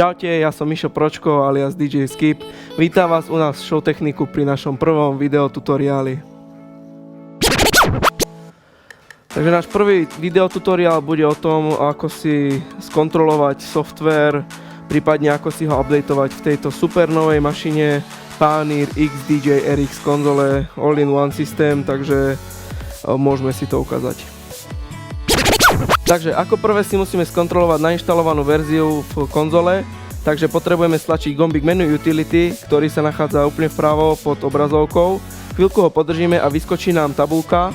Čaute, ja som Mišo Pročko alias DJ Skip. Vítam vás u nás v Showtechniku pri našom prvom videotutoriáli. Takže náš prvý videotutoriál bude o tom, ako si skontrolovať software, prípadne ako si ho updateovať v tejto super novej mašine Pioneer XDJ RX konzole All-in-One systém, takže môžeme si to ukázať. Takže ako prvé si musíme skontrolovať nainštalovanú verziu v konzole, takže potrebujeme stlačiť gombík Menu Utility, ktorý sa nachádza úplne vpravo pod obrazovkou. Chvíľku ho podržíme a vyskočí nám tabuľka,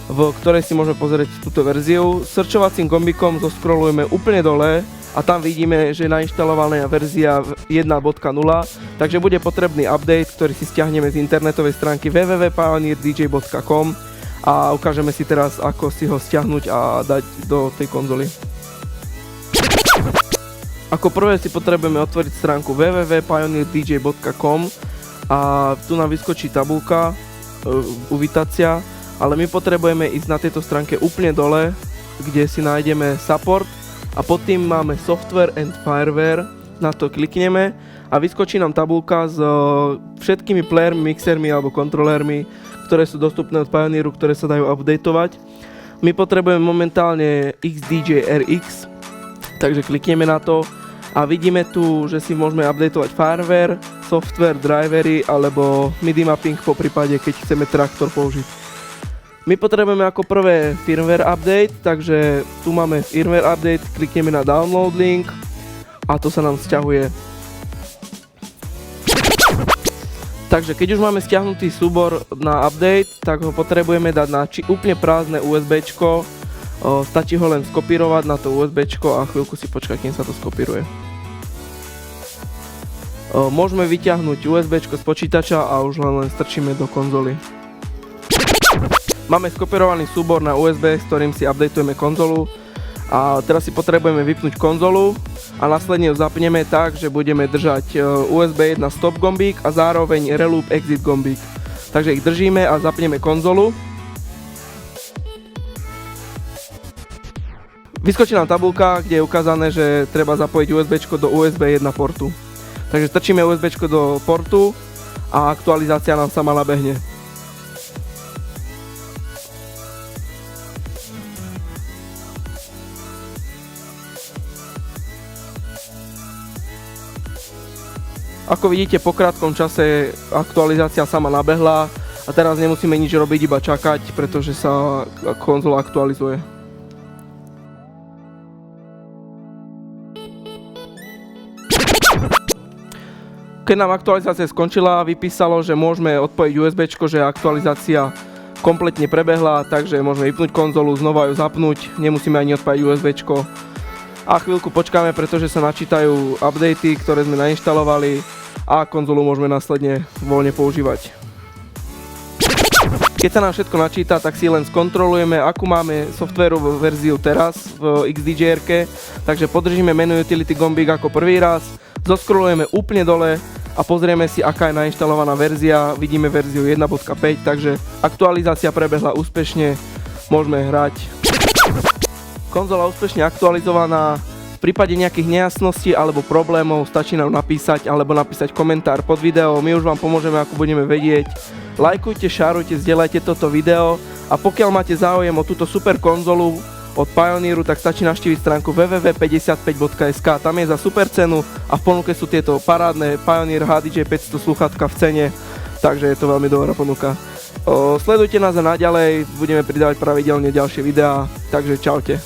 v ktorej si môžeme pozrieť túto verziu. Srčovacím gombíkom zoskrolujeme úplne dole a tam vidíme, že je nainštalovaná verzia 1.0, takže bude potrebný update, ktorý si stiahneme z internetovej stránky www.pioneerdj.com a ukážeme si teraz, ako si ho stiahnuť a dať do tej konzoly. Ako prvé si potrebujeme otvoriť stránku www.pioneerdj.com a tu nám vyskočí tabuľka, uvítacia, ale my potrebujeme ísť na tejto stránke úplne dole, kde si nájdeme support a pod tým máme software and firmware, na to klikneme a vyskočí nám tabuľka s všetkými playermi, mixermi alebo kontrolérmi, ktoré sú dostupné od Pioneeru, ktoré sa dajú updateovať. My potrebujeme momentálne XDJ RX, takže klikneme na to a vidíme tu, že si môžeme updateovať firmware, software, drivery alebo MIDI mapping po prípade, keď chceme traktor použiť. My potrebujeme ako prvé firmware update, takže tu máme firmware update, klikneme na download link a to sa nám sťahuje. Takže keď už máme stiahnutý súbor na update, tak ho potrebujeme dať na úplne prázdne USBčko. Stačí ho len skopírovať na to USBčko a chvíľku si počkať, kým sa to skopíruje. Môžeme vyťahnuť USBčko z počítača a už len strčíme do konzoly. Máme skopírovaný súbor na USB, s ktorým si updateujeme konzolu. A teraz si potrebujeme vypnúť konzolu a následne ju zapneme tak, že budeme držať USB 1 stop gombík a zároveň reloop exit gombík. Takže ich držíme a zapneme konzolu. Vyskočí nám tabuľka, kde je ukázané, že treba zapojiť USBčko do USB 1 portu. Takže strčíme USBčko do portu a aktualizácia nám sama nabehne. Ako vidíte, po krátkom čase aktualizácia sama nabehla a teraz nemusíme nič robiť, iba čakať, pretože sa konzola aktualizuje. Keď nám aktualizácia skončila, vypísalo, že môžeme odpojiť USBčko, že aktualizácia kompletne prebehla, takže môžeme vypnúť konzolu, znova ju zapnúť, nemusíme ani odpájať USBčko. A chvíľku počkáme, pretože sa načítajú updaty, ktoré sme nainštalovali a konzolu môžeme následne voľne používať. Keď sa nám všetko načíta, tak si len skontrolujeme, akú máme softvérovú verziu teraz v XDJ-erke. Takže podržíme Menu Utility gombík ako prvý raz, zoskrolujeme úplne dole a pozrieme si, aká je nainštalovaná verzia. Vidíme verziu 1.5, takže aktualizácia prebehla úspešne, môžeme hrať. Konzola úspešne aktualizovaná. V prípade nejakých nejasností alebo problémov stačí nám napísať alebo napísať komentár pod video. My už vám pomôžeme, ako budeme vedieť. Lajkujte, šárujte, zdieľajte toto video a pokiaľ máte záujem o túto super konzolu od Pioneeru, tak stačí navštíviť stránku www.55.sk. Tam je za super cenu a v ponuke sú tieto parádne Pioneer HDJ 500 slúchatka v cene, takže je to veľmi dobrá ponuka. Sledujte nás a naďalej, budeme pridávať pravidelne ďalšie videá, takže čaute.